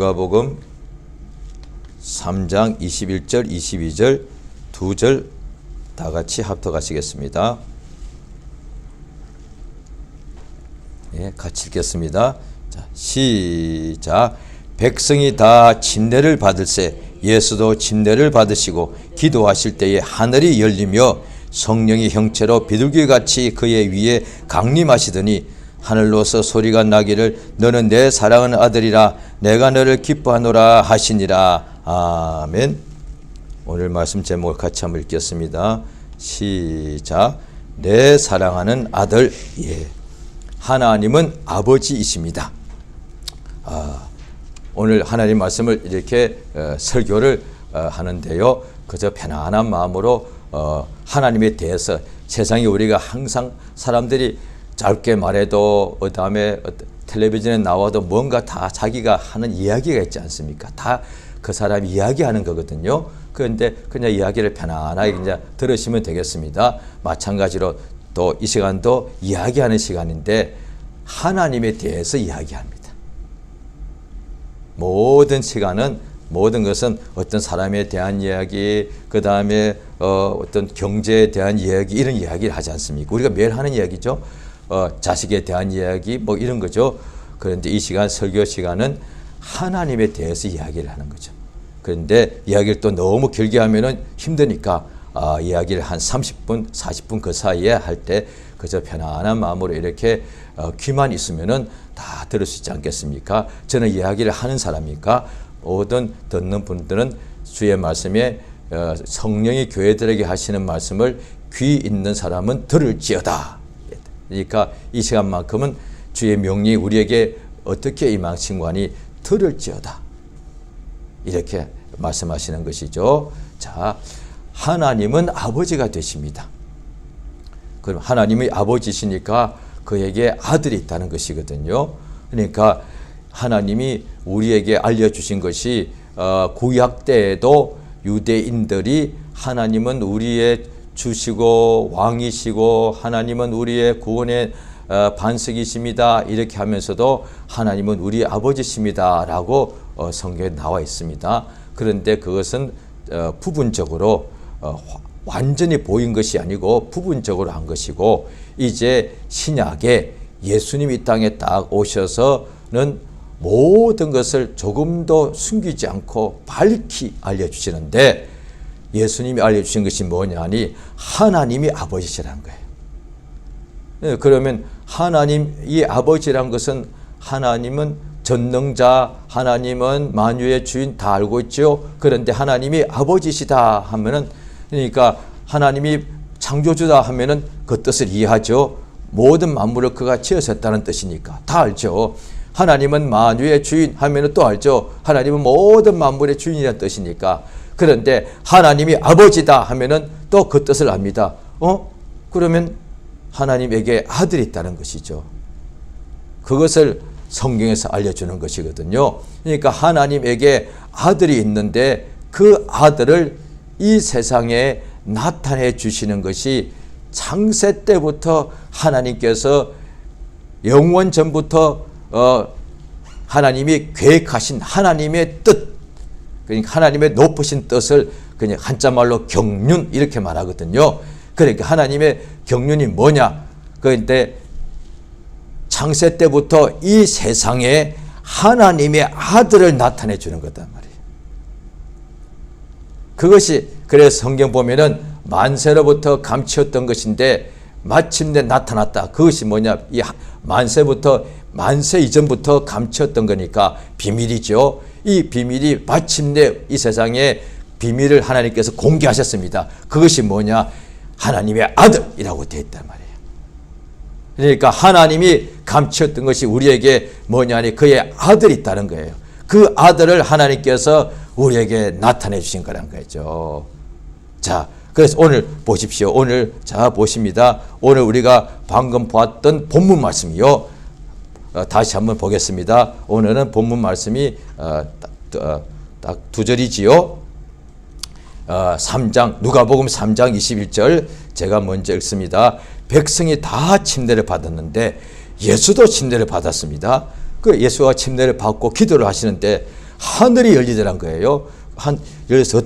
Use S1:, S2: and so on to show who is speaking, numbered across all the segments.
S1: 누가복음 3장 21절 22절 두 절 다 같이 합독하시겠습니다. 예, 같이 읽겠습니다. 자, 시작. 백성이 다 침례를 받을세 예수도 침례를 받으시고 기도하실 때에 하늘이 열리며 성령이 형체로 비둘기같이 그의 위에 강림하시더니 하늘로서 소리가 나기를 너는 내 사랑하는 아들이라 내가 너를 기뻐하노라 하시니라. 아멘. 오늘 말씀 제목을 같이 한번 읽겠습니다. 시작. 내 사랑하는 아들. 예. 하나님은 아버지이십니다. 오늘 하나님 말씀을 이렇게 설교를 하는데요. 그저 편안한 마음으로 하나님에 대해서 세상에 우리가 항상 사람들이 짧게 말해도 그다음에 텔레비전에 나와도 뭔가 다 자기가 하는 이야기가 있지 않습니까? 다 그 사람이 이야기하는 거거든요. 그런데 그냥 이야기를 편안하게 그냥 들으시면 되겠습니다. 마찬가지로 또 이 시간도 이야기하는 시간인데 하나님에 대해서 이야기합니다. 모든 시간은 모든 것은 어떤 사람에 대한 이야기, 그 다음에 어떤 경제에 대한 이야기, 이런 이야기를 하지 않습니까? 우리가 매일 하는 이야기죠. 자식에 대한 이야기, 뭐 이런 거죠. 그런데 이 시간, 설교 시간은 하나님에 대해서 이야기를 하는 거죠. 그런데 이야기를 또 너무 길게 하면은 힘드니까 이야기를 한 30분, 40분 그 사이에 할 때 그저 편안한 마음으로 이렇게 귀만 있으면은 다 들을 수 있지 않겠습니까? 저는 이야기를 하는 사람이니까 모든 듣는 분들은 주의 말씀에 성령이 교회들에게 하시는 말씀을 귀 있는 사람은 들을지어다. 그러니까 이 시간만큼은 주의 명령이 우리에게 어떻게 임하신관이 들을지어다. 이렇게 말씀하시는 것이죠. 자, 하나님은 아버지가 되십니다. 그럼 하나님이 아버지시니까 그에게 아들이 있다는 것이거든요. 그러니까 하나님이 우리에게 알려주신 것이 구약 때에도 유대인들이 하나님은 우리의 주시고 왕이시고 하나님은 우리의 구원의 반석이십니다. 이렇게 하면서도 하나님은 우리 아버지십니다. 라고 성경에 나와 있습니다. 그런데 그것은 부분적으로 완전히 보인 것이 아니고 부분적으로 한 것이고 이제 신약에 예수님이 이 땅에 딱 오셔서는 모든 것을 조금도 숨기지 않고 밝히 알려주시는데 예수님이 알려주신 것이 뭐냐니 하나님이 아버지시라는 거예요. 그러면 하나님이 아버지란 것은 하나님은 전능자, 하나님은 만유의 주인 다 알고 있죠. 그런데 하나님이 아버지시다 하면은 그러니까 하나님이 창조주다 하면은 그 뜻을 이해하죠. 모든 만물을 그가 지으셨다는 뜻이니까 다 알죠. 하나님은 만유의 주인 하면은 또 알죠. 하나님은 모든 만물의 주인이라는 뜻이니까. 그런데 하나님이 아버지다 하면은 또 그 뜻을 압니다. 그러면 하나님에게 아들이 있다는 것이죠. 그것을 성경에서 알려주는 것이거든요. 그러니까 하나님에게 아들이 있는데 그 아들을 이 세상에 나타내 주시는 것이 창세 때부터 하나님께서 영원 전부터 하나님이 계획하신 하나님의 뜻, 그러니까 하나님의 높으신 뜻을 그냥 한자말로 경륜 이렇게 말하거든요. 그러니까 하나님의 경륜이 뭐냐? 그런데 창세 때부터 이 세상에 하나님의 아들을 나타내 주는 거단 말이에요. 그것이 그래서 성경 보면은 만세로부터 감추었던 것인데 마침내 나타났다. 그것이 뭐냐? 이 만세 이전부터 감추었던 거니까 비밀이죠. 이 비밀이 마침내 이 세상에 비밀을 하나님께서 공개하셨습니다. 그것이 뭐냐? 하나님의 아들이라고 되어 있단 말이에요. 그러니까 하나님이 감추었던 것이 우리에게 뭐냐니 그의 아들이 있다는 거예요. 그 아들을 하나님께서 우리에게 나타내 주신 거란 거죠. 자, 그래서 오늘 보십시오. 오늘 자 보십니다. 오늘 우리가 방금 보았던 본문 말씀이요. 다시 한번 보겠습니다. 오늘은 본문 말씀이 딱 두 절이지요. 3장 누가복음 3장 21절 제가 먼저 읽습니다. 백성이 다 침례를 받았는데 예수도 침례를 받았습니다. 그 예수가 침례를 받고 기도를 하시는데 하늘이 열리더란 거예요. 열려서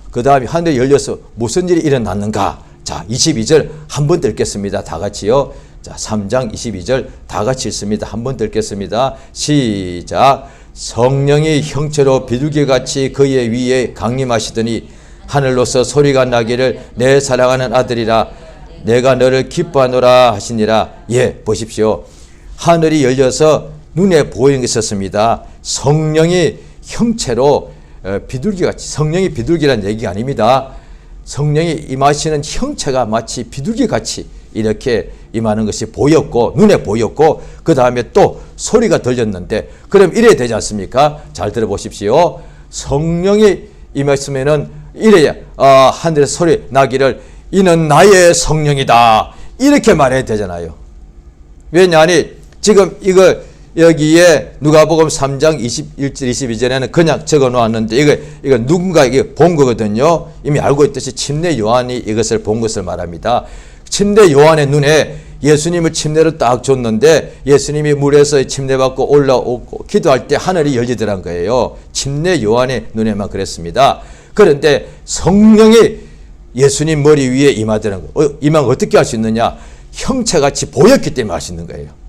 S1: 그 다음에 하늘이 열려서 무슨 일이 일어났는가? 자, 22절 한번 읽겠습니다. 다 같이요. 자, 3장 22절 다 같이 읽습니다. 한번 읽겠습니다. 시작. 성령이 형체로 비둘기같이 그의 위에 강림하시더니 하늘로서 소리가 나기를 내 사랑하는 아들이라 내가 너를 기뻐하노라 하시니라. 예, 보십시오. 하늘이 열려서 눈에 보이는 게 있었습니다. 성령이 형체로 비둘기같이, 성령이 비둘기란 얘기가 아닙니다. 성령이 임하시는 형체가 마치 비둘기같이 이렇게 임하는 것이 보였고 눈에 보였고 그 다음에 또 소리가 들렸는데 그럼 이래야 되지 않습니까? 잘 들어보십시오. 성령이 임했으면은 이래야 하늘에서 소리 나기를 이는 나의 성령이다 이렇게 말해야 되잖아요. 왜냐하니 지금 이거 여기에 누가복음 3장 21절 22절에는 그냥 적어 놓았는데 이거 누군가 이게 본 거거든요. 이미 알고 있듯이 침례 요한이 이것을 본 것을 말합니다. 침례 요한의 눈에 예수님을 침례를 딱 줬는데 예수님이 물에서 침례받고 올라오고 기도할 때 하늘이 열리더란 거예요. 침례 요한의 눈에만 그랬습니다. 그런데 성령이 예수님 머리 위에 임하더라는 거. 임하면 어떻게 할 수 있느냐? 형체같이 보였기 때문에 할 수 있는 거예요.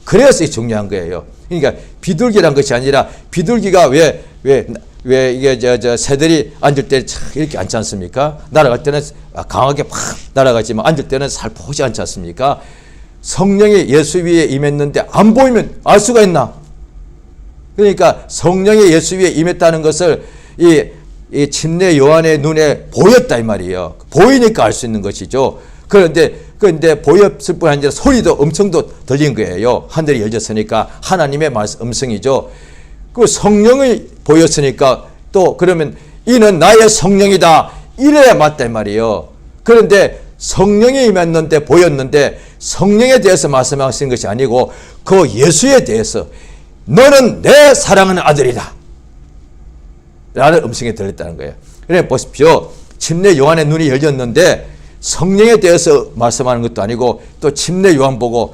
S1: 그래서 중요한 거예요. 그러니까 비둘기란 것이 아니라 비둘기가 왜 이게 새들이 앉을 때 이렇게 앉지 않습니까? 날아갈 때는 강하게 팍 날아가지만 앉을 때는 살포시 앉지 않습니까? 성령이 예수 위에 임했는데 안 보이면 알 수가 있나? 그러니까 성령이 예수 위에 임했다는 것을 이 침례 요한의 눈에 보였다 이 말이에요. 보이니까 알 수 있는 것이죠. 그런데 보였을 뿐 아니라 소리도 엄청도 들린 거예요. 하늘이 열렸으니까 하나님의 음성이죠. 그 성령이 보였으니까 또 그러면 이는 나의 성령이다 이래야 맞다 이 말이에요. 그런데 성령이 임했는데 보였는데 성령에 대해서 말씀하시는 것이 아니고 그 예수에 대해서 너는 내 사랑하는 아들이다 라는 음성이 들렸다는 거예요. 그래 보십시오. 침례 요한의 눈이 열렸는데 성령에 대해서 말씀하는 것도 아니고 또 침례 요한 보고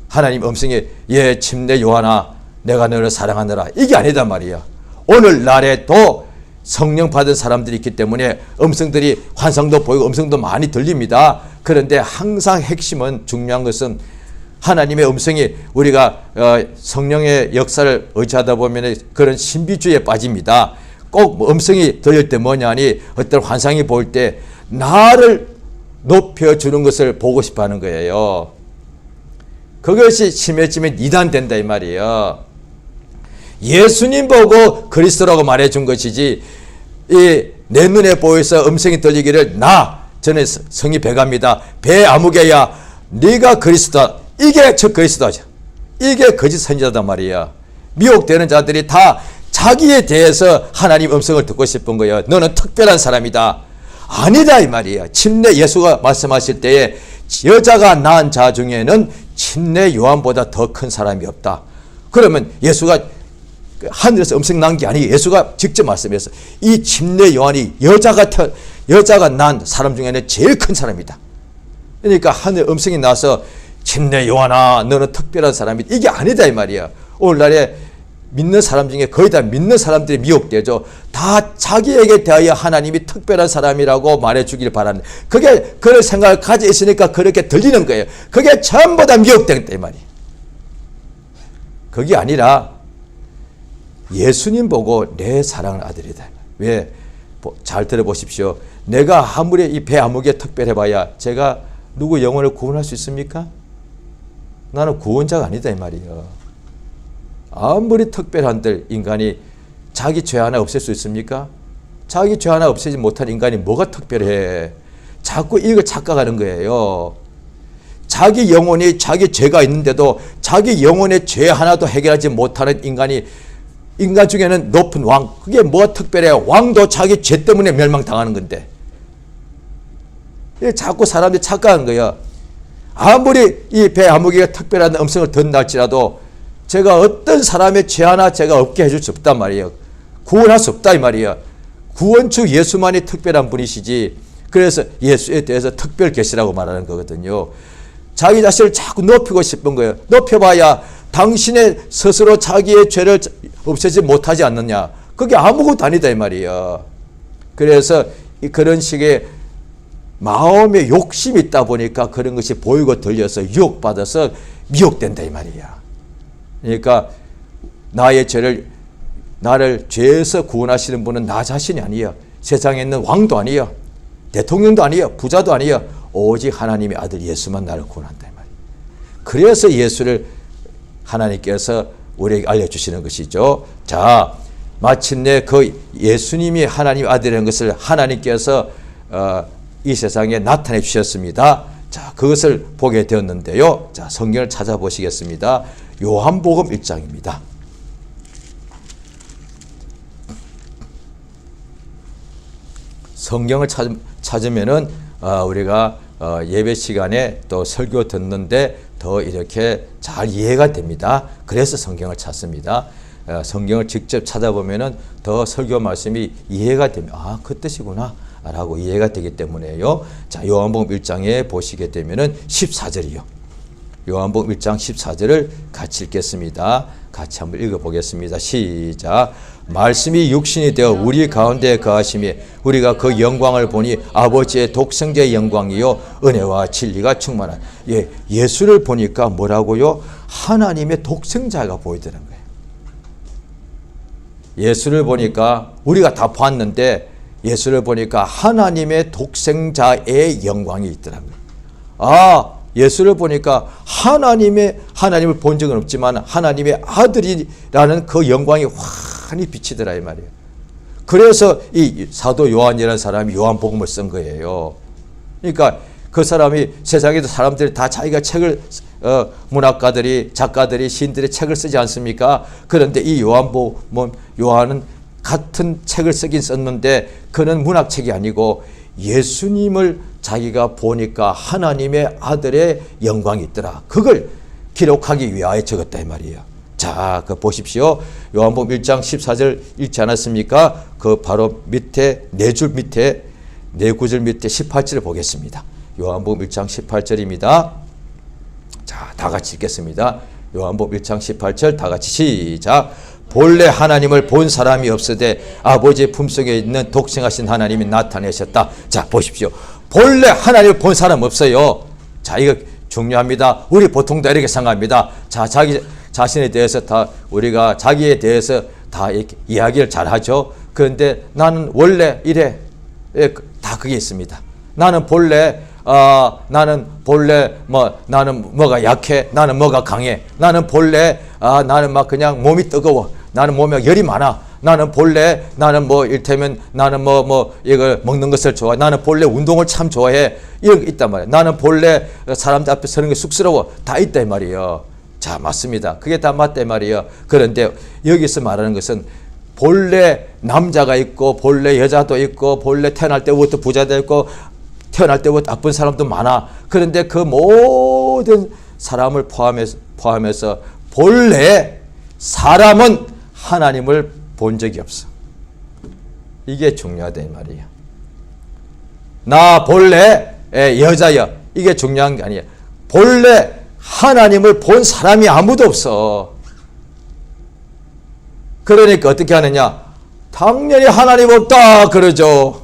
S1: 하나님 음성이 예 침례 요한아 내가 너를 사랑하노라 이게 아니다 말이야. 오늘날에도 성령 받은 사람들이 있기 때문에 음성들이 환상도 보이고 음성도 많이 들립니다. 그런데 항상 핵심은 중요한 것은 하나님의 음성이 우리가 성령의 역사를 의지하다 보면 그런 신비주의에 빠집니다. 꼭 음성이 들릴 때 뭐냐니 어떤 환상이 보일 때 나를 높여주는 것을 보고 싶어 하는 거예요. 그것이 심해지면 이단된다 이 말이에요. 예수님 보고 그리스도라고 말해준 것이지 내 눈에 보여서 음성이 들리기를 나 전에 성이 배갑니다. 배 아무개야 네가 그리스도다. 이게 저 그리스도죠. 이게 거짓 선지자단 말이야. 미혹되는 자들이 다 자기에 대해서 하나님 음성을 듣고 싶은 거예요. 너는 특별한 사람이다. 아니다 이 말이에요. 침례 예수가 말씀하실 때에 여자가 낳은 자 중에는 침례 요한보다 더 큰 사람이 없다. 그러면 예수가 하늘에서 음성 난 게 아니고 예수가 직접 말씀해서 이 침례 요한이 여자가 낳은 사람 중에는 제일 큰 사람이다. 그러니까 하늘 음성이 나서 침례 요한아 너는 특별한 사람이다. 이게 아니다 이 말이야. 오늘날에 믿는 사람 중에 거의 다 믿는 사람들이 미혹되죠. 다 자기에게 대하여 하나님이 특별한 사람이라고 말해주길 바라는데 그게 그런 생각을 가지고 있으니까 그렇게 들리는 거예요. 그게 전부 다 미혹됐다 이 말이에요. 그게 아니라 예수님 보고 내 사랑하는 아들이다. 왜? 잘 들어보십시오. 내가 아무리 이 배 아무개 특별해봐야 제가 누구 영혼을 구원할 수 있습니까? 나는 구원자가 아니다 이 말이에요. 아무리 특별한들 인간이 자기 죄 하나 없앨 수 있습니까? 자기 죄 하나 없애지 못한 인간이 뭐가 특별해? 자꾸 이걸 착각하는 거예요. 자기 영혼이 자기 죄가 있는데도 자기 영혼의 죄 하나도 해결하지 못하는 인간 중에는 높은 왕, 그게 뭐가 특별해요? 왕도 자기 죄 때문에 멸망당하는 건데. 자꾸 사람들이 착각하는 거예요. 아무리 이 배 아무개가 특별한 음성을 듣는다 할지라도 제가 어떤 사람의 죄 하나 제가 없게 해줄 수 없단 말이에요. 구원할 수 없다 이 말이에요. 구원주 예수만이 특별한 분이시지. 그래서 예수에 대해서 특별 계시라고 말하는 거거든요. 자기 자신을 자꾸 높이고 싶은 거예요. 높여봐야 당신의 스스로 자기의 죄를 없애지 못하지 않느냐. 그게 아무것도 아니다 이 말이에요. 그래서 그런 식의 마음에 욕심이 있다 보니까 그런 것이 보이고 들려서 유혹받아서 미혹된다 이 말이야. 그러니까 나를 죄에서 구원하시는 분은 나 자신이 아니에요. 세상에 있는 왕도 아니에요. 대통령도 아니에요. 부자도 아니에요. 오직 하나님의 아들 예수만 나를 구원한다 이 말이에요. 그래서 예수를 하나님께서 우리에게 알려주시는 것이죠. 자, 마침내 그 예수님이 하나님의 아들이라는 것을 하나님께서 이 세상에 나타내 주셨습니다. 자, 그것을 보게 되었는데요. 자, 성경을 찾아보시겠습니다. 요한복음 1장입니다. 성경을 찾으면은 우리가 예배 시간에 또 설교 듣는데 더 이렇게 잘 이해가 됩니다. 그래서 성경을 찾습니다. 성경을 직접 찾아보면은 더 설교 말씀이 이해가 되면 아, 그 뜻이구나 라고 이해가 되기 때문에요. 자, 요한복음 1장에 보시게 되면은 14절이요. 요한복음 1장 14절을 같이 읽겠습니다. 같이 한번 읽어보겠습니다. 시작. 말씀이 육신이 되어 우리 가운데 거하심에 우리가 그 영광을 보니 아버지의 독생자의 영광이요 은혜와 진리가 충만한. 예수를 보니까 뭐라고요? 하나님의 독생자가 보이더란 거예요. 예수를 보니까 우리가 다 봤는데 예수를 보니까 하나님의 독생자의 영광이 있더라고요. 아, 예수를 보니까 하나님을 본 적은 없지만 하나님의 아들이라는 그 영광이 환히 비치더라 이 말이에요. 그래서 이 사도 요한이라는 사람이 요한복음을 쓴 거예요. 그러니까 그 사람이 세상에도 사람들이 다 자기가 책을 문학가들이 작가들이 시인들이 책을 쓰지 않습니까? 그런데 이 요한은 같은 책을 쓰긴 썼는데 그는 문학책이 아니고 예수님을 자기가 보니까 하나님의 아들의 영광이 있더라. 그걸 기록하기 위하여 적었다 이 말이에요. 자, 그 보십시오. 요한복음 1장 14절 읽지 않았습니까? 그 바로 밑에 네 줄 밑에 네 구절 밑에 18절을 보겠습니다. 요한복음 1장 18절입니다. 자, 다 같이 읽겠습니다. 요한복음 1장 18절 다 같이 시작. 본래 하나님을 본 사람이 없으되 아버지의 품속에 있는 독생하신 하나님이 나타내셨다. 자, 보십시오. 본래 하나님을 본 사람 없어요. 자, 이거 중요합니다. 우리 보통 다 이렇게 생각합니다. 자, 자기 자신에 대해서 다 우리가 자기에 대해서 다 이렇게 이야기를 잘 하죠. 그런데 나는 원래 이래. 다 그게 있습니다. 나는 본래 나는 뭐가 약해. 나는 뭐가 강해. 나는 본래 나는 막 그냥 몸이 뜨거워. 나는 몸에 열이 많아. 나는 본래 나는 일테면 나는 이걸 먹는 것을 좋아해. 나는 본래 운동을 참 좋아해. 이런 게 있단 말이에요. 나는 본래 사람들 앞에 서는 게 쑥스러워. 다 있다 이 말이에요. 자, 맞습니다. 그게 다 맞다 이 말이에요. 그런데 여기서 말하는 것은 본래 남자가 있고 본래 여자도 있고 본래 태어날 때부터 부자도 있고 태어날 때부터 나쁜 사람도 많아. 그런데 그 모든 사람을 포함해서 본래 사람은 하나님을 본 적이 없어. 이게 중요하다 이 말이에요. 나 본래 여자야. 이게 중요한 게 아니야. 본래 하나님을 본 사람이 아무도 없어. 그러니까 어떻게 하느냐? 당연히 하나님 없다 그러죠.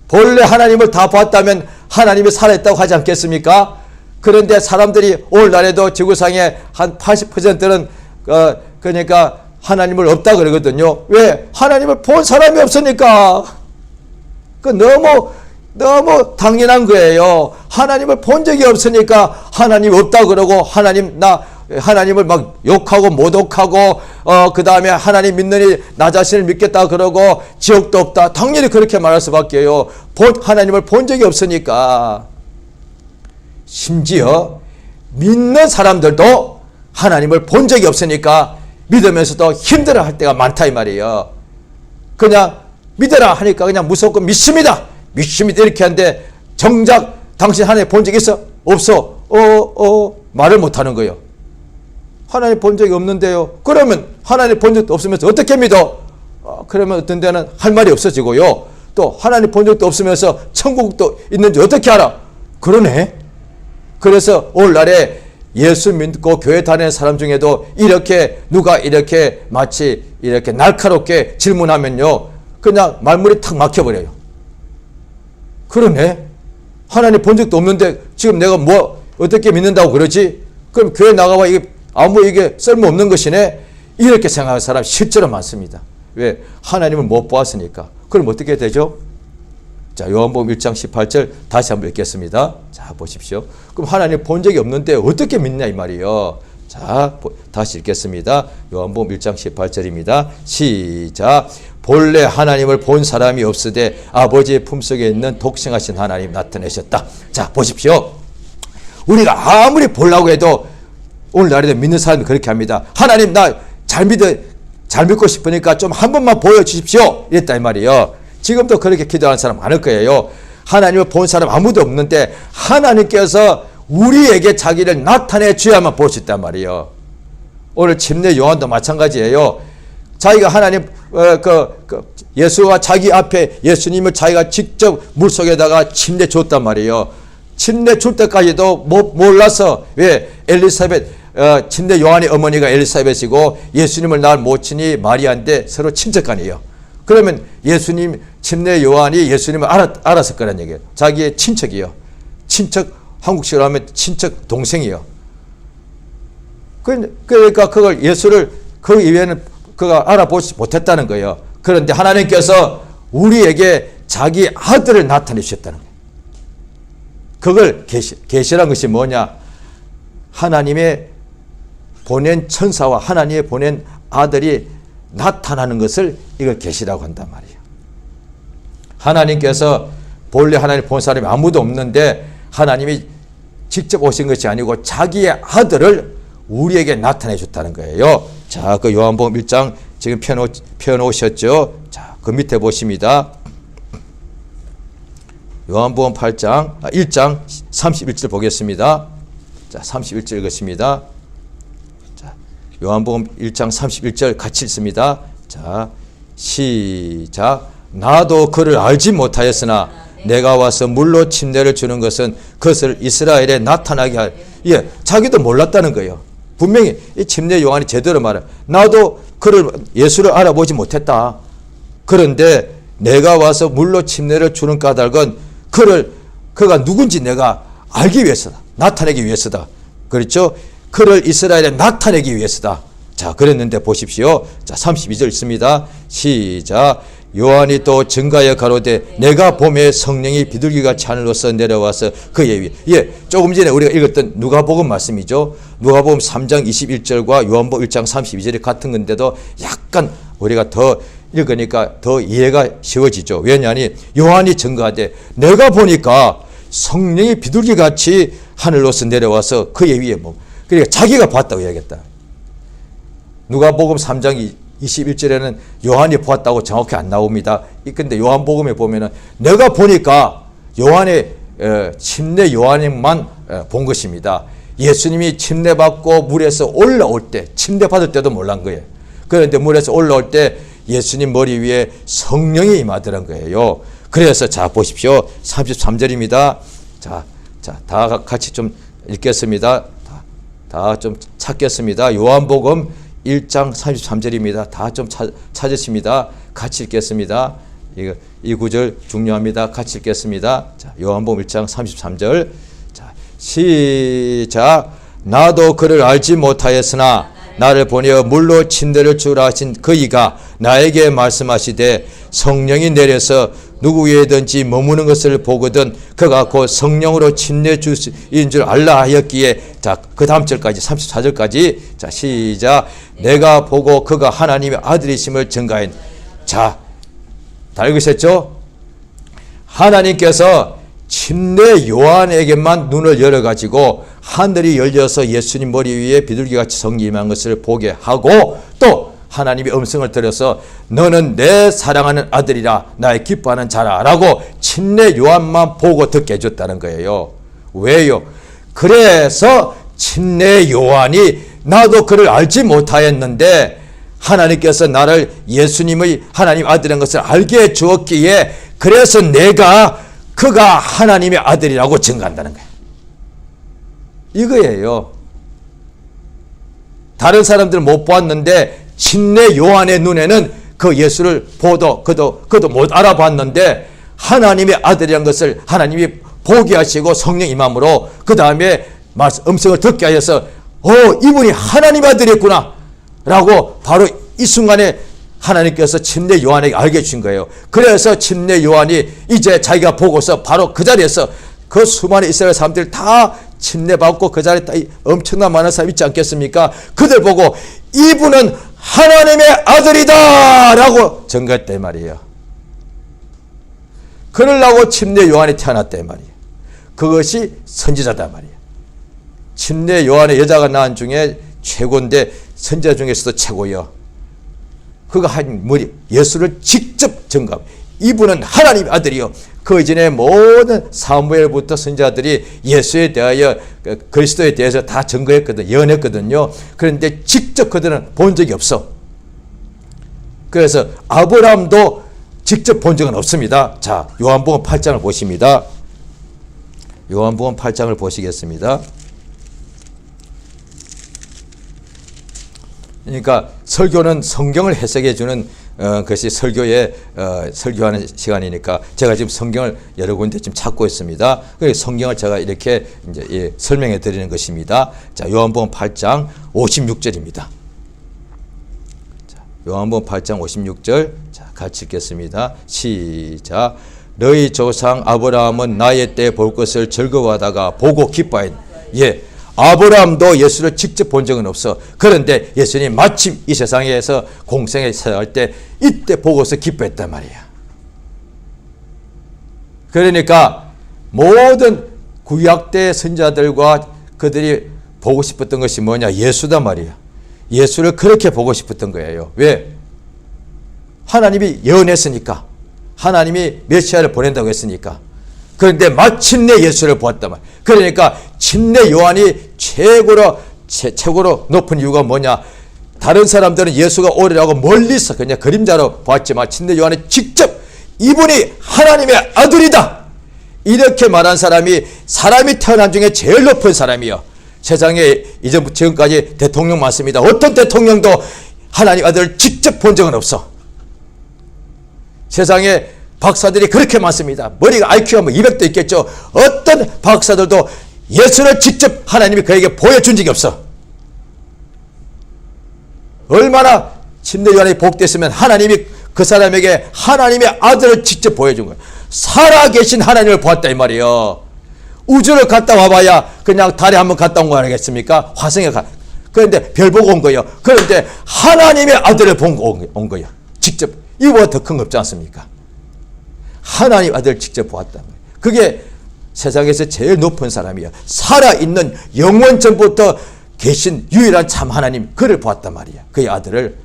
S1: 본래 하나님을 다 봤다면 하나님이 살아있다고 하지 않겠습니까? 그런데 사람들이 오늘날에도 지구상에 한 80%는 그러니까 하나님을 없다 그러거든요. 왜? 하나님을 본 사람이 없으니까. 그 너무 당연한 거예요. 하나님을 본 적이 없으니까 하나님 없다 그러고 하나님을 막 욕하고 모독하고 그 다음에 하나님 믿느니 나 자신을 믿겠다 그러고 지옥도 없다. 당연히 그렇게 말할 수밖에요. 하나님을 본 적이 없으니까. 심지어 믿는 사람들도 하나님을 본 적이 없으니까 믿으면서도 힘들어할 때가 많다 이 말이에요. 그냥 믿어라 하니까 그냥 무섭고 믿습니다 이렇게 하는데 정작 당신 하나님 본 적 있어? 없어. 말을 못하는 거예요. 하나님 본 적이 없는데요. 그러면 하나님 본 적도 없으면서 어떻게 믿어? 그러면 어떤 데는 할 말이 없어지고요. 또 하나님 본 적도 없으면서 천국도 있는지 어떻게 알아? 그러네. 그래서 오늘날에 예수 믿고 교회 다니는 사람 중에도 이렇게 누가 이렇게 마치 이렇게 날카롭게 질문하면요, 그냥 말문이 탁 막혀버려요. 그러네. 하나님 본 적도 없는데 지금 내가 뭐 어떻게 믿는다고 그러지? 그럼 교회 나가봐 이게 아무 이게 쓸모없는 것이네. 이렇게 생각하는 사람 실제로 많습니다. 왜? 하나님을 못 보았으니까. 그럼 어떻게 되죠? 자, 요한복음 1장 18절 다시 한번 읽겠습니다. 자, 보십시오. 그럼 하나님 본 적이 없는데 어떻게 믿냐 이 말이에요. 자, 다시 읽겠습니다. 요한복음 1장 18절입니다. 시작. 본래 하나님을 본 사람이 없으되 아버지의 품속에 있는 독생하신 하나님 나타내셨다. 자, 보십시오. 우리가 아무리 보려고 해도 오늘날에도 믿는 사람이 그렇게 합니다. 하나님 나 잘 믿고 싶으니까 좀 한 번만 보여주십시오. 이랬다 이 말이에요. 지금도 그렇게 기도하는 사람 많을 거예요. 하나님을 본 사람 아무도 없는데 하나님께서 우리에게 자기를 나타내 줘야만 볼 수 있단 말이에요. 오늘 침례 요한도 마찬가지예요. 자기가 하나님 예수가 자기 앞에 예수님을 자기가 직접 물속에다가 침례 줬단 말이에요. 침례 줄 때까지도 몰라서 왜 엘리사벳 침례 요한의 어머니가 엘리사벳이고 예수님을 낳은 모친이 마리아인데 서로 친척간이에요. 그러면 예수님 침례 요한이 예수님을 알았을 거란 얘기예요. 자기의 친척이요. 친척 한국식으로 하면 친척 동생이요. 그러니까 그걸 예수를 그 이외에는 그가 알아보지 못했다는 거예요. 그런데 하나님께서 우리에게 자기 아들을 나타내 주셨다는 거예요. 그걸 계시란 것이 뭐냐? 하나님의 보낸 천사와 하나님의 보낸 아들이 나타나는 것을 이걸 계시라고 한단 말이에요. 하나님께서 본래 하나님 본 사람이 아무도 없는데 하나님이 직접 오신 것이 아니고 자기의 아들을 우리에게 나타내 줬다는 거예요. 자, 그 요한복음 1장 지금 펴놓으셨죠? 자, 그 밑에 보십니다. 요한복음 1장 31절 보겠습니다. 자, 31절 읽었습니다. 자, 요한복음 1장 31절 같이 읽습니다. 자, 시작. 나도 그를 알지 못하였으나 내가 와서 물로 침례를 주는 것은 그것을 이스라엘에 나타나게 할. 예, 자기도 몰랐다는 거예요. 분명히 이 침례 요한이 제대로 말해. 나도 그를 예수를 알아보지 못했다. 그런데 내가 와서 물로 침례를 주는 까닭은 그가 누군지 내가 알기 위해서다. 나타내기 위해서다. 그렇죠? 그를 이스라엘에 나타내기 위해서다. 자, 그랬는데 보십시오. 자, 32절 있습니다. 시작. 요한이 또 증가하여 가로되 내가 봄에 성령이 비둘기같이 하늘로서 내려와서 그의 위에. 예, 조금 전에 우리가 읽었던 누가복음 말씀이죠. 누가복음 3장 21절과 요한복음 1장 32절이 같은 건데도 약간 우리가 더 읽으니까 더 이해가 쉬워지죠. 왜냐하니 요한이 증거하되 내가 보니까 성령이 비둘기같이 하늘로서 내려와서 그의 위에 그러니까 자기가 봤다고 이야기했다. 누가복음 3장 21절에는 요한이 보았다고 정확히 안 나옵니다. 근데 요한복음에 보면은 내가 보니까 요한의 침례 요한만 본 것입니다. 예수님이 침례 받고 물에서 올라올 때, 침례 받을 때도 몰란 거예요. 그런데 물에서 올라올 때 예수님 머리 위에 성령이 임하더란 거예요. 그래서 자 보십시오. 33절입니다. 자, 다 같이 좀 읽겠습니다. 다 좀 찾겠습니다. 요한복음 1장 33절입니다. 다 좀 찾으십니다. 같이 읽겠습니다. 이 구절 중요합니다. 같이 읽겠습니다. 자, 요한복음 1장 33절. 자, 시작. 나도 그를 알지 못하였으나 나를 보내어 물로 침례를 주라 하신 그이가 나에게 말씀하시되 성령이 내려서 누구 위에든지 머무는 것을 보거든 그가 곧 성령으로 침례 주인 줄 알라 하였기에. 자, 그 다음 절까지 34절까지. 자, 시작. 내가 보고 그가 하나님의 아들이심을 증가한. 자, 다 읽으셨죠? 하나님께서 침례 요한에게만 눈을 열어가지고 하늘이 열려서 예수님 머리 위에 비둘기같이 성령이 임한 것을 보게 하고 또 하나님의 음성을 들어서 너는 내 사랑하는 아들이라 나의 기뻐하는 자라 라고 침례 요한만 보고 듣게 해줬다는 거예요. 왜요? 그래서 침례 요한이 나도 그를 알지 못하였는데 하나님께서 나를 예수님의 하나님 아들인 것을 알게 해 주었기에 그래서 그가 하나님의 아들이라고 증거한다는 거예요. 이거예요. 다른 사람들은 못 보았는데 침례 요한의 눈에는 그 예수를 그도 못 알아봤는데 하나님의 아들이란 것을 하나님이 보게 하시고 성령 임함으로 그 다음에 음성을 듣게 하셔서 이분이 하나님의 아들이었구나 라고 바로 이 순간에 하나님께서 침례 요한에게 알게 해주신 거예요. 그래서 침례 요한이 이제 자기가 보고서 바로 그 자리에서 그 수많은 이스라엘 사람들 다 침례받고 그 자리에 엄청난 많은 사람이 있지 않겠습니까? 그들 보고 이분은 하나님의 아들이다 라고 증거했단 말이에요. 그러려고 침례 요한이 태어났단 말이에요. 그것이 선지자단 말이에요. 침례 요한의 여자가 낳은 중에 최고인데 선지자 중에서도 최고요. 그가 한 예수를 직접 증거합니다. 이분은 하나님의 아들이요. 그 이전에 모든 사무엘부터 선지자들이 예수에 대하여 그리스도에 대해서 다 증거했거든요. 예언했거든요. 그런데 직접 그들은 본 적이 없어. 그래서 아브라함도 직접 본 적은 없습니다. 자, 요한복음 8장을 보십니다. 요한복음 8장을 보시겠습니다. 그러니까 설교는 성경을 해석해 주는 것이 설교하는 시간이니까 제가 지금 성경을 여러 군데 지금 찾고 있습니다. 그래서 성경을 제가 이렇게 이제 설명해 드리는 것입니다. 자, 요한복음 8장 56절입니다. 자, 요한복음 8장 56절. 자, 같이 읽겠습니다. 시작. 너희 조상 아브라함은 나의 때 볼 것을 즐거워하다가 보고 기뻐하였. 예. 아브라함도 예수를 직접 본 적은 없어. 그런데 예수님 마침 이 세상에서 공생에 살아갈 때 이때 보고서 기뻐했단 말이야. 그러니까 모든 구약 때 선지자들과 그들이 보고 싶었던 것이 뭐냐? 예수단 말이야. 예수를 그렇게 보고 싶었던 거예요. 왜? 하나님이 예언했으니까. 하나님이 메시아를 보낸다고 했으니까. 그런데 마침내 예수를 보았단 말이야. 그러니까 침례 요한이 최고로 높은 이유가 뭐냐? 다른 사람들은 예수가 오리라고 멀리서 그냥 그림자로 보았지만 침례 요한이 직접 이분이 하나님의 아들이다 이렇게 말한 사람이 태어난 중에 제일 높은 사람이요. 세상에 이전부터 지금까지 대통령 많습니다. 어떤 대통령도 하나님 아들을 직접 본 적은 없어. 세상에 박사들이 그렇게 많습니다. 머리가 IQ가 200도 있겠죠. 어떤 박사들도 예수를 직접 하나님이 그에게 보여준 적이 없어. 얼마나 침례 요한이 복됐으면 하나님이 그 사람에게 하나님의 아들을 직접 보여준 거예요. 살아계신 하나님을 보았다 이 말이에요. 우주를 갔다 와봐야 그냥 달에 한번 갔다 온 거 아니겠습니까? 화성에 가. 그런데 별 보고 온 거예요. 그런데 하나님의 아들을 온 거예요. 직접. 이거보다 더 큰 거 없지 않습니까? 하나님 아들을 직접 보았다. 그게 세상에서 제일 높은 사람이야. 살아있는 영원 전부터 계신 유일한 참 하나님, 그를 보았단 말이야. 그의 아들을.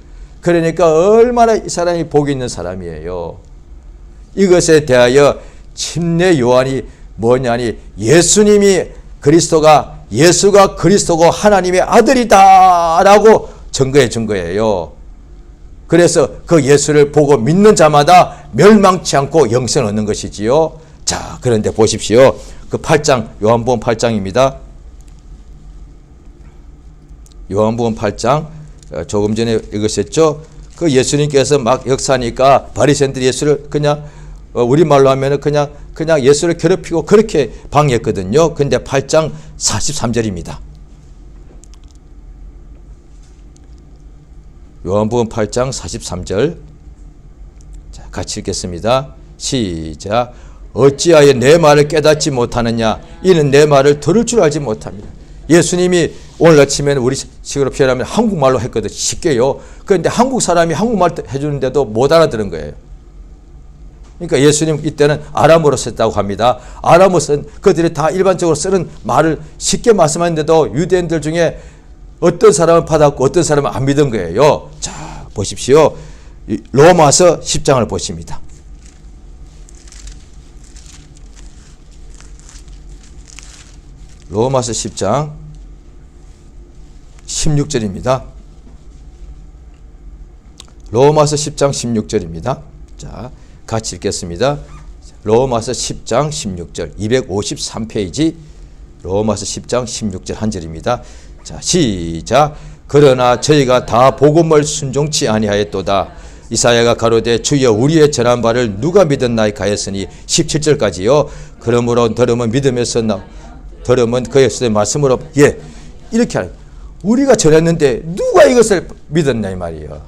S1: 그러니까 얼마나 이 사람이 복이 있는 사람이에요. 이것에 대하여 침례 요한이 뭐냐니 예수가 그리스도고 하나님의 아들이다 라고 증거해 준 거예요. 그래서 그 예수를 보고 믿는 자마다 멸망치 않고 영생을 얻는 것이지요. 자, 그런데 보십시오. 그 8장, 요한복음 8장입니다. 요한복음 8장, 조금 전에 읽으셨죠? 그 예수님께서 막 역사하니까 바리새인들이 예수를 그냥 우리말로 하면은 그냥 예수를 괴롭히고 그렇게 방해했거든요. 근데 8장 43절입니다. 요한복음 8장 43절. 자, 같이 읽겠습니다. 시작. 어찌하여 내 말을 깨닫지 못하느냐? 이는 내 말을 들을 줄 알지 못합니다. 예수님이 오늘 아침에는 우리 식으로 표현하면 한국말로 했거든요. 쉽게요. 그런데 한국 사람이 한국말 해주는데도 못 알아들은 거예요. 그러니까 예수님 이때는 아람어로 썼다고 합니다. 아람어 쓴 그들이 다 일반적으로 쓰는 말을 쉽게 말씀하는데도 유대인들 중에 어떤 사람은 받았고 어떤 사람은 안 믿은 거예요. 자, 보십시오. 로마서 10장을 보십니다. 로마서 10장 16절입니다. 로마서 10장 16절입니다. 자, 같이 읽겠습니다. 로마서 10장 16절 253페이지 로마서 10장 16절 한 절입니다. 자, 시작. 그러나 저희가 다 복음을 순종치 아니하였도다. 이사야가 가로되 주여 우리의 전한 바를 누가 믿었나이까 하였으니 17절까지요. 그러므로 들으면 믿음에서 들으면 그의 말씀으로 이렇게 하는 우리가 전했는데 누가 이것을 믿었냐 이 말이에요.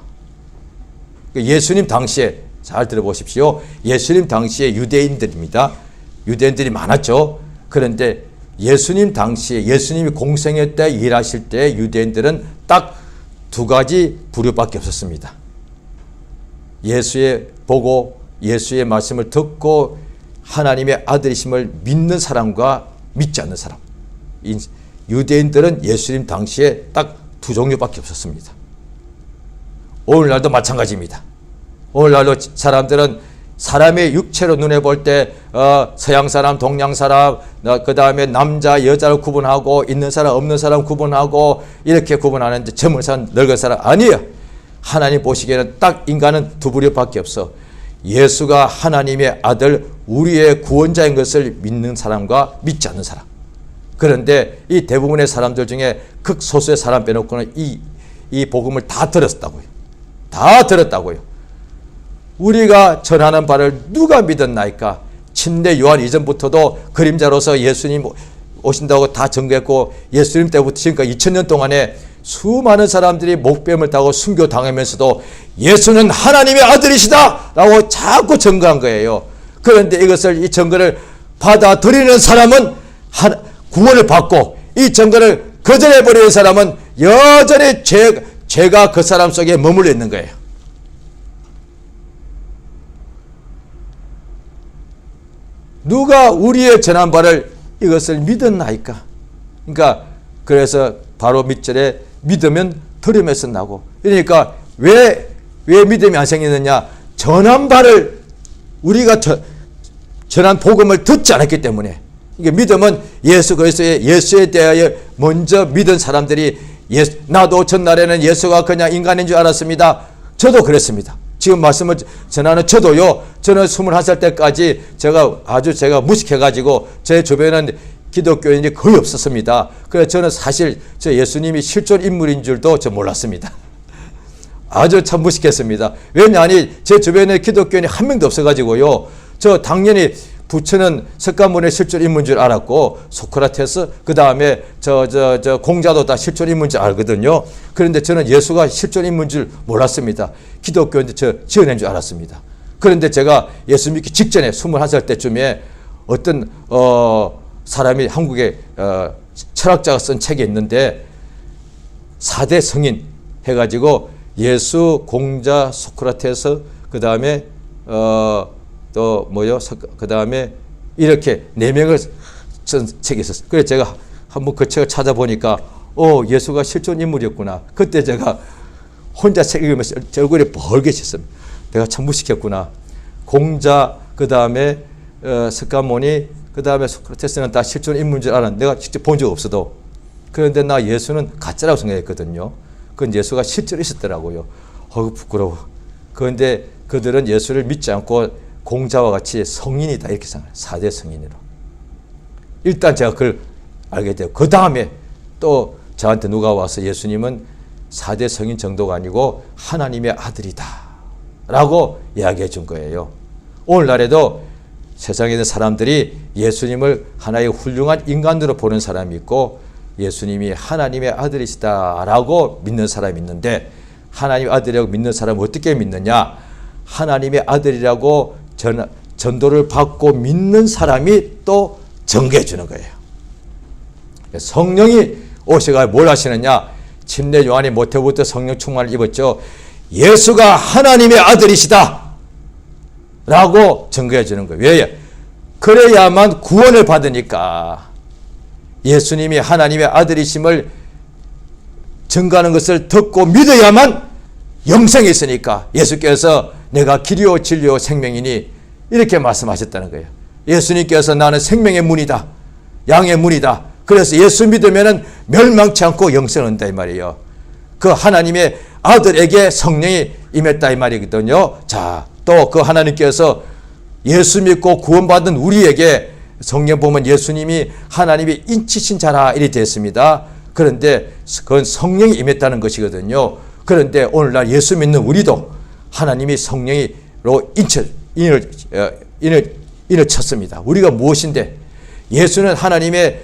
S1: 예수님 당시에 잘 들어보십시오. 예수님 당시에 유대인들입니다. 유대인들이 많았죠. 그런데 예수님 당시에 예수님이 공생애 때 일하실 때 유대인들은 딱 두 가지 부류밖에 없었습니다. 예수의 보고 예수의 말씀을 듣고 하나님의 아들이심을 믿는 사람과 믿지 않는 사람. 유대인들은 예수님 당시에 딱 두 종류밖에 없었습니다. 오늘날도 마찬가지입니다. 오늘날도 사람들은 사람의 육체로 눈에 볼 때 서양 사람, 동양 사람, 그 다음에 남자, 여자를 구분하고 있는 사람, 없는 사람 구분하고 이렇게 구분하는데 젊은 사람, 늙은 사람 아니에요. 하나님 보시기에는 딱 인간은 두 부류밖에 없어. 예수가 하나님의 아들, 우리의 구원자인 것을 믿는 사람과 믿지 않는 사람. 그런데 이 대부분의 사람들 중에 극소수의 사람 빼놓고는 이 복음을 다 들었다고요. 다 들었다고요. 우리가 전하는 바를 누가 믿었나이까? 침례 요한 이전부터도 그림자로서 예수님 오신다고 다 증거했고 예수님 때부터 지금까지 2000년 동안에 수많은 사람들이 목뱀을 타고 순교당하면서도 예수는 하나님의 아들이시다 라고 자꾸 증거한 거예요. 그런데 이 증거를 받아들이는 사람은 구원을 받고 이 증거를 거절해버리는 사람은 여전히 죄가 그 사람 속에 머물러 있는 거예요. 누가 우리의 전한 바를 이것을 믿었나이까? 그러니까 그래서 바로 밑절에 믿으면 들음에서 나고. 그러니까 왜 믿음이 안 생기느냐? 전한 바를 우리가 전한 복음을 듣지 않았기 때문에. 이게 믿음은 예수 그리스도의 예수에 대하여 먼저 믿은 사람들이 나도 전날에는 예수가 그냥 인간인 줄 알았습니다. 저도 그랬습니다. 지금 말씀을 전하는 저도요. 저는 21살 때까지 제가 무식해가지고 제 주변에는 기독교인이 거의 없었습니다. 그래서 저는 사실 저 예수님이 실존 인물인 줄도 저 몰랐습니다. 아주 참 무식했습니다. 왜냐하니 제 주변에 기독교인이 한 명도 없어가지고요. 저 당연히 부처는 석가모니의 실존 인물인 줄 알았고 소크라테스 그 다음에 저 공자도 다 실존 인물인 줄 알거든요. 그런데 저는 예수가 실존 인물인 줄 몰랐습니다. 기독교인들 저 지어낸 줄 알았습니다. 그런데 제가 예수 믿기 직전에 21살 때쯤에 어떤 사람이 한국에 철학자가 쓴 책이 있는데 4대 성인 해가지고 예수, 공자, 소크라테스 그 다음에 또 그 다음에 이렇게 4명을 쓴 책이 있었어요. 그래서 제가 한번 그 책을 찾아보니까 예수가 실존 인물이었구나. 그때 제가 혼자 책 읽으면서 제 얼굴이 벌개졌습니다. 내가 참 무식했구나. 공자 그 다음에 석가모니 그 다음에 소크라테스는 다 실존 인물인 줄 알았는데 내가 직접 본 적 없어도. 그런데 나 예수는 가짜라고 생각했거든요. 그건 예수가 실제로 있었더라고요. 부끄러워. 그런데 그들은 예수를 믿지 않고 공자와 같이 성인이다 이렇게 생각해요. 4대 성인으로. 일단 제가 그걸 알게 돼요. 그 다음에 또 저한테 누가 와서 예수님은 4대 성인 정도가 아니고 하나님의 아들이다 라고 이야기해 준 거예요. 오늘날에도 세상에 있는 사람들이 예수님을 하나의 훌륭한 인간으로 보는 사람이 있고 예수님이 하나님의 아들이시다 라고 믿는 사람이 있는데 하나님의 아들이라고 믿는 사람은 어떻게 믿느냐? 하나님의 아들이라고 전도를 받고 믿는 사람이 또 증거해 주는 거예요. 성령이 오셔가 뭘 하시느냐? 침례 요한이 모태부터 성령 충만을 입었죠. 예수가 하나님의 아들이시다 라고 증거해 주는 거예요. 왜? 그래야만 구원을 받으니까. 예수님이 하나님의 아들이심을 증거하는 것을 듣고 믿어야만 영생이 있으니까 예수께서 내가 길이요 진리요 생명이니 이렇게 말씀하셨다는 거예요. 예수님께서 나는 생명의 문이다. 양의 문이다. 그래서 예수 믿으면 멸망치 않고 영생을 얻는다 이 말이에요. 그 하나님의 아들에게 성령이 임했다 이 말이거든요. 자, 또 그 하나님께서 예수 믿고 구원받은 우리에게 성경 보면 예수님이 하나님의 인치신 자라 이렇게 되었습니다. 그런데 그건 성령이 임했다는 것이거든요. 그런데 오늘날 예수 믿는 우리도 하나님이 성령으로 인을 쳤습니다. 우리가 무엇인데? 예수는 하나님의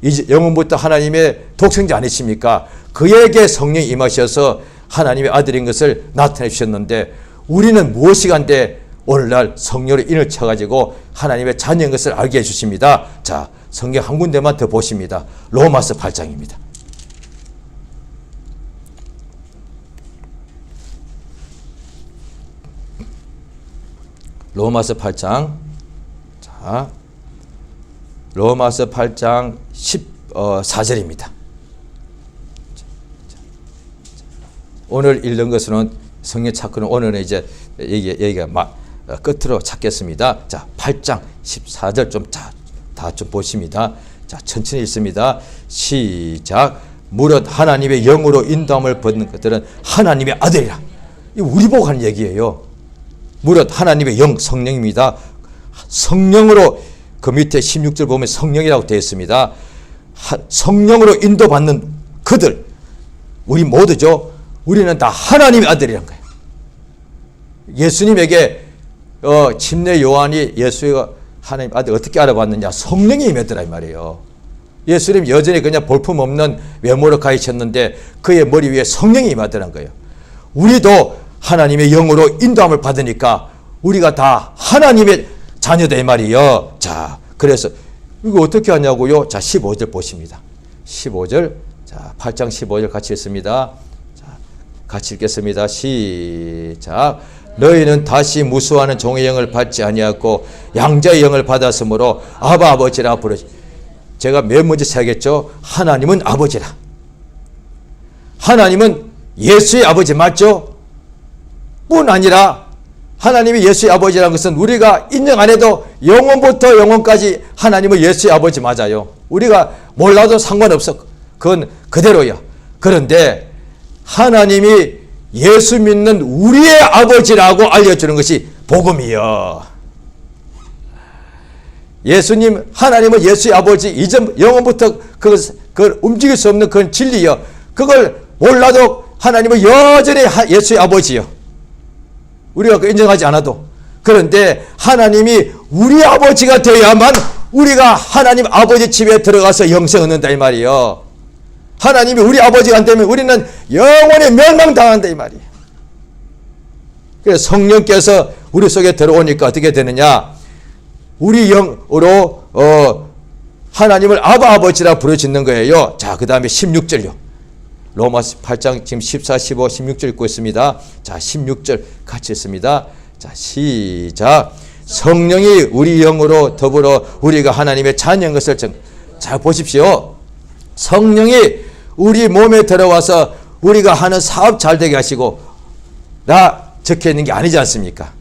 S1: 이제 영원부터 하나님의 독생자 아니십니까? 그에게 성령이 임하셔서 하나님의 아들인 것을 나타내 주셨는데 우리는 무엇이간데 오늘날 성령으로 인을 쳐가지고 하나님의 자녀인 것을 알게 해주십니다. 자, 성경 한 군데만 더 보십니다. 로마서 8장입니다. 로마서 8장. 자, 로마서 8장 14절입니다. 오늘 읽는 것은 성경 찾고는 오늘은 이제 여기가 끝으로 찾겠습니다. 자, 8장 14절 다 좀 보십니다. 자, 천천히 읽습니다. 시작. 무릇 하나님의 영으로 인도함을 받는 것들은 하나님의 아들이라. 이거 우리 보고 하는 얘기예요. 무릇 하나님의 영, 성령입니다. 성령으로 그 밑에 16절 보면 성령이라고 되어 있습니다. 성령으로 인도받는 그들, 우리 모두죠. 우리는 다 하나님의 아들이란 거예요. 예수님에게 침례 요한이 예수가 하나님 아들 어떻게 알아봤느냐? 성령이 임했더라 이 말이에요. 예수님 여전히 그냥 볼품없는 외모로 가르쳤는데 그의 머리 위에 성령이 임하더란 거예요. 우리도 하나님의 영으로 인도함을 받으니까 우리가 다 하나님의 자녀다 이 말이에요. 자, 그래서 이거 어떻게 하냐고요? 자, 15절 보십니다. 15절. 자, 8장 15절 같이 읽습니다. 자, 같이 읽겠습니다. 시작. 너희는 다시 무수하는 종의 영을 받지 아니하고 양자의 영을 받았으므로 아바 아버지라 부르시. 제가 맨 먼저 써야겠죠. 하나님은 아버지라. 하나님은 예수의 아버지 맞죠? 뿐 아니라 하나님이 예수의 아버지라는 것은 우리가 인정 안 해도 영원부터 영원까지 하나님은 예수의 아버지 맞아요. 우리가 몰라도 상관없어. 그건 그대로야. 그런데 하나님이 예수 믿는 우리의 아버지라고 알려주는 것이 복음이요. 예수님, 하나님은 예수의 아버지, 이전 영원부터 그걸 움직일 수 없는 그건 진리요. 그걸 몰라도 하나님은 여전히 예수의 아버지요. 우리가 그 인정하지 않아도. 그런데 하나님이 우리 아버지가 되어야만 우리가 하나님 아버지 집에 들어가서 영생 얻는다 이 말이요. 하나님이 우리 아버지가 안 되면 우리는 영원히 멸망당한다 이 말이에요. 그래서 성령께서 우리 속에 들어오니까 어떻게 되느냐? 우리 영으로 하나님을 아바 아버지라 부르짖는 거예요. 자, 그 다음에 16절요. 로마서 8장 지금 14, 15, 16절 읽고 있습니다. 자, 16절 같이 읽습니다. 자, 시작. 성령이 우리 영으로 더불어 우리가 하나님의 자녀인 것을 잘 보십시오. 성령이 우리 몸에 들어와서 우리가 하는 사업 잘 되게 하시고 나 적혀 있는 게 아니지 않습니까?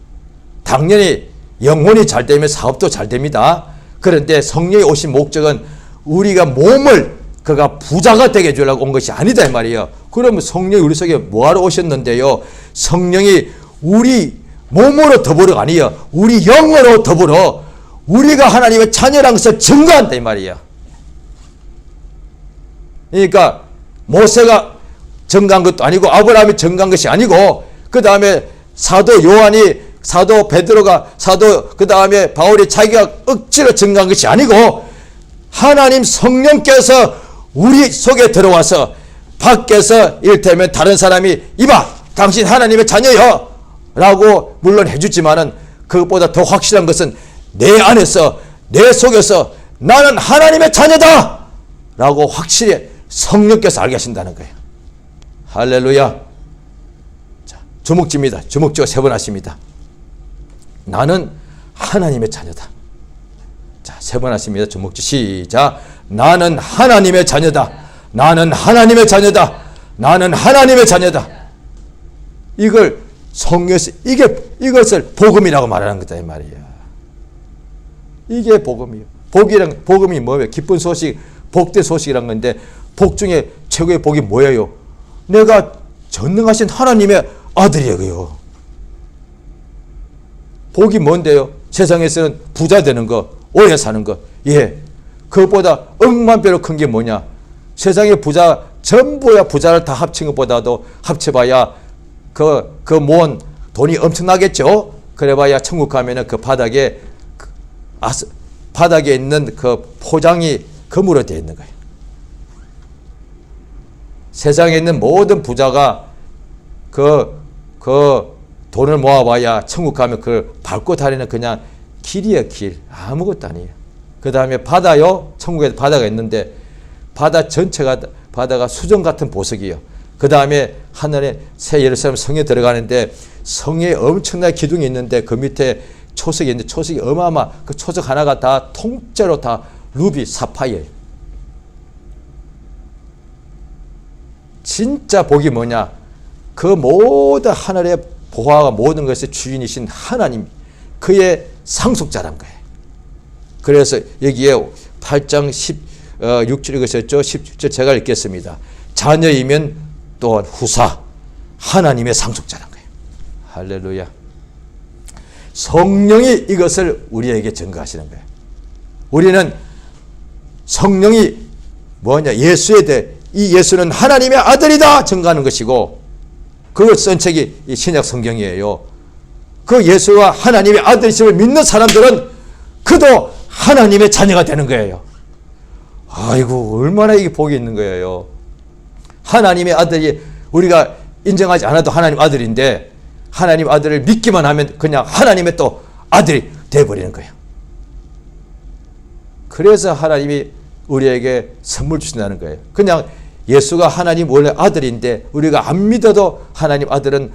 S1: 당연히 영혼이 잘 되면 사업도 잘 됩니다. 그런데 성령이 오신 목적은 우리가 몸을 그가 부자가 되게 해주려고 온 것이 아니다 이 말이에요. 그러면 성령이 우리 속에 뭐하러 오셨는데요? 성령이 우리 몸으로 더불어가 아니에요. 우리 영으로 더불어 우리가 하나님의 자녀라는 것을 증거한다 이 말이에요. 그러니까 모세가 증거한 것도 아니고 아브라함이 증거한 것이 아니고 그 다음에 사도 요한이 사도 베드로가 사도 그 다음에 바울이 자기가 억지로 증거한 것이 아니고 하나님 성령께서 우리 속에 들어와서 밖에서 이를테면 다른 사람이 이봐 당신 하나님의 자녀요 라고 물론 해주지만은 그것보다 더 확실한 것은 내 안에서 내 속에서 나는 하나님의 자녀다 라고 확실히 성령께서 알게 하신다는 거예요. 할렐루야. 자, 주목지입니다. 주목지가 세 번 하십니다. 나는 하나님의 자녀다. 자, 세 번 하십니다. 주목지 시작. 나는 하나님의 자녀다. 나는 하나님의 자녀다. 나는 하나님의 자녀다. 이걸 성경에서 이것을 복음이라고 말하는 거다 이 말이야. 이게 복음이에요. 복음이 뭐예요? 기쁜 소식, 복된 소식이란 건데 복 중에 최고의 복이 뭐예요? 내가 전능하신 하나님의 아들이에요. 복이 뭔데요? 세상에서는 부자 되는 거, 오래 사는 거. 예. 그것보다 억만 배로 큰 게 뭐냐? 세상의 부자 전부야 부자를 다 합친 것보다도 합쳐봐야 그 모은 돈이 엄청나겠죠. 그래봐야 천국 가면은 그 바닥에 바닥에 있는 그 포장이 금으로 되어 있는 거예요. 세상에 있는 모든 부자가 그 돈을 모아봐야 천국 가면 그걸 밟고 다니는 그냥 길이에요, 길. 아무것도 아니에요. 그 다음에 바다요. 천국에 바다가 있는데 바다 전체가 바다가 수정 같은 보석이에요. 그 다음에 하늘에 새 예루살렘 성에 들어가는데 성에 엄청난 기둥이 있는데 그 밑에 초석이 있는데 초석이 어마어마 그 초석 하나가 다 통째로 다 루비 사파이어예요. 진짜 복이 뭐냐? 그 모든 하늘의 보화가 모든 것의 주인이신 하나님, 그의 상속자란 거예요. 그래서 여기에 8장 16절 읽으셨죠? 17절 제가 읽겠습니다. 자녀이면 또한 후사, 하나님의 상속자란 거예요. 할렐루야. 성령이 이것을 우리에게 증거하시는 거예요. 우리는 성령이 뭐냐? 예수에 대해 이 예수는 하나님의 아들이다 증거하는 것이고, 그걸 쓴 책이 이 신약 성경이에요. 그 예수가 하나님의 아들이심을 믿는 사람들은 그도 하나님의 자녀가 되는 거예요. 아이고, 얼마나 이게 복이 있는 거예요. 하나님의 아들이 우리가 인정하지 않아도 하나님 아들인데, 하나님 아들을 믿기만 하면 그냥 하나님의 또 아들이 되어버리는 거예요. 그래서 하나님이 우리에게 선물 주신다는 거예요. 그냥 예수가 하나님 원래 아들인데 우리가 안 믿어도 하나님 아들은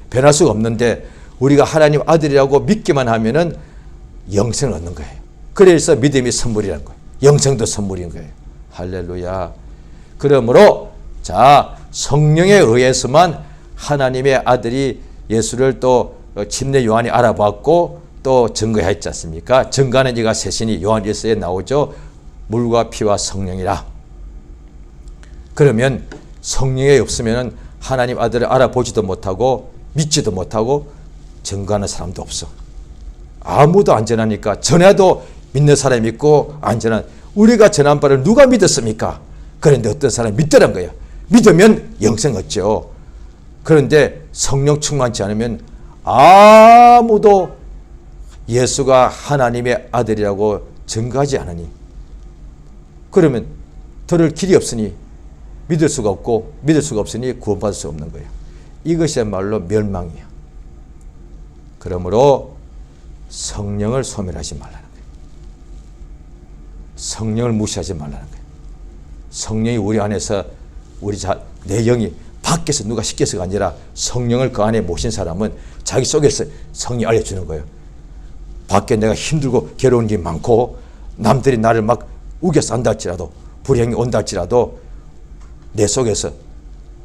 S1: 변할 수가 없는데, 우리가 하나님 아들이라고 믿기만 하면은 영생을 얻는 거예요. 그래서 믿음이 선물이라는 거예요. 영생도 선물인 거예요. 할렐루야. 그러므로 자, 성령에 의해서만 하나님의 아들이 예수를 또 침례 요한이 알아봤고 또 증거했지 않습니까? 증거하는 이가 셋이니 요한 1서에 나오죠. 물과 피와 성령이라. 그러면 성령이 없으면 하나님 아들을 알아보지도 못하고 믿지도 못하고 증거하는 사람도 없어. 아무도 안 전하니까 전해도 믿는 사람이 있고 안 전한, 우리가 전한 바를 누가 믿었습니까? 그런데 어떤 사람이 믿더란 거예요. 믿으면 영생 얻죠. 그런데 성령 충만치 않으면 아무도 예수가 하나님의 아들이라고 증거하지 않으니, 그러면 들을 길이 없으니 믿을 수가 없고 믿을 수가 없으니 구원받을 수 없는 거예요. 이것이야말로 멸망이에요. 그러므로 성령을 소멸하지 말라는 거예요. 성령을 무시하지 말라는 거예요. 성령이 우리 안에서 내 영이 밖에서 누가 시켜서가 아니라 성령을 그 안에 모신 사람은 자기 속에서 성령이 알려주는 거예요. 밖에 내가 힘들고 괴로운 게 많고 남들이 나를 막 우겨서 한다 할지라도, 불행이 온다 할지라도 내 속에서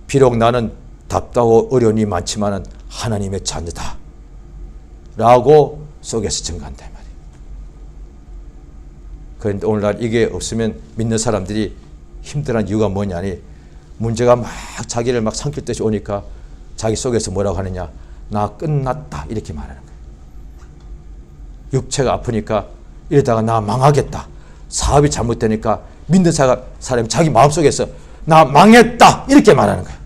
S1: 비록 나는 답답하고 어려운 일이 많지만 하나님의 자녀다 라고 속에서 증거한단 말이에요. 그런데 오늘날 이게 없으면 믿는 사람들이 힘들어하는 이유가 뭐냐니, 문제가 막 자기를 막 삼킬 듯이 오니까 자기 속에서 뭐라고 하느냐, 나 끝났다 이렇게 말하는 거예요. 육체가 아프니까 이러다가 나 망하겠다, 사업이 잘못되니까 믿는 사람이 자기 마음속에서 나 망했다 이렇게 말하는 거예요.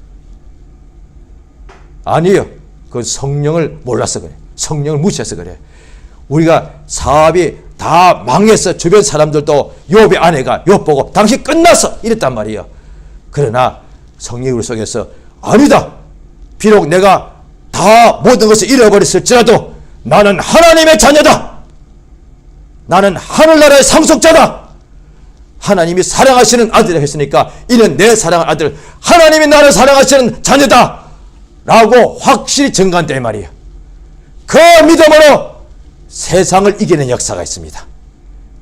S1: 아니에요. 그 성령을 몰라서 그래. 성령을 무시해서 그래. 우리가 사업이 다 망해서 주변 사람들도 욥의 아내가 욥 보고 당신 끝났어 이랬단 말이에요. 그러나 성령이 우리 속에서 아니다. 비록 내가 다 모든 것을 잃어버렸을지라도 나는 하나님의 자녀다. 나는 하늘나라의 상속자다. 하나님이 사랑하시는 아들이라고 했으니까 이는 내 사랑하는 아들, 하나님이 나를 사랑하시는 자녀다 라고 확실히 증거한다 이 말이에요. 그 믿음으로 세상을 이기는 역사가 있습니다.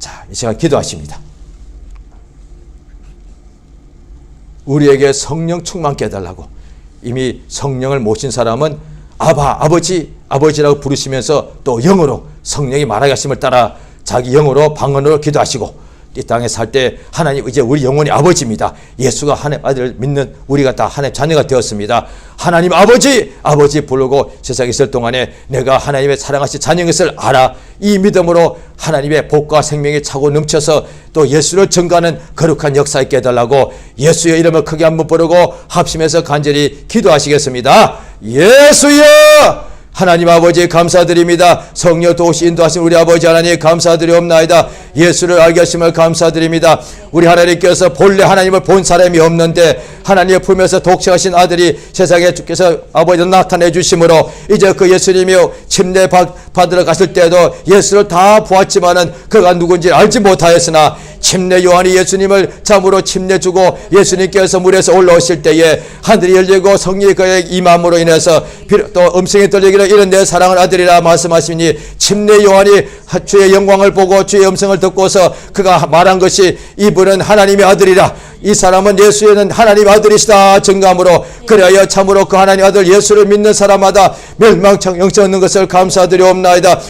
S1: 자, 이 시간 기도하십니다. 우리에게 성령 충만케 해달라고. 이미 성령을 모신 사람은 아바, 아버지라고 부르시면서 또 영으로 성령이 말하게 하심을 따라 자기 영으로 방언으로 기도하시고, 이 땅에 살 때 하나님 이제 우리 영혼의 아버지입니다. 예수가 하나님 아들을 믿는 우리가 다 하나님 자녀가 되었습니다. 하나님 아버지 부르고 세상에 있을 동안에 내가 하나님의 사랑하신 자녀인 것을 알아. 이 믿음으로 하나님의 복과 생명이 차고 넘쳐서 또 예수를 증거하는 거룩한 역사 있게 해달라고 예수의 이름을 크게 한번 부르고 합심해서 간절히 기도하시겠습니다. 예수여, 하나님 아버지 감사드립니다. 성령 도우시 인도하신 우리 아버지 하나님 감사드리옵나이다. 예수를 알게 하심을 감사드립니다. 우리 하나님께서 본래 하나님을 본 사람이 없는데 하나님을 품에서 독생하신 아들이 세상에 주께서 아버지 나타내 주심으로 이제 그 예수님이 침례 받으러 갔을 때도 예수를 다 보았지만은 그가 누군지 알지 못하였으나 침례 요한이 예수님을 참으로 침례 주고 예수님께서 물에서 올라오실 때에 하늘이 열리고 성령이 그의 임함으로 인해서 또 음성이 들리기를 이런 내 사랑하는 아들이라 말씀하시니 침례 요한이 주의 영광을 보고 주의 음성을 듣고서 그가 말한 것이 이분은 하나님의 아들이라, 이 사람은 예수는 하나님의 아들이시다 증거함으로 그래야 참으로 그 하나님의 아들 예수를 믿는 사람마다 멸망청 영생 얻는 것을 감사드리옵나이다.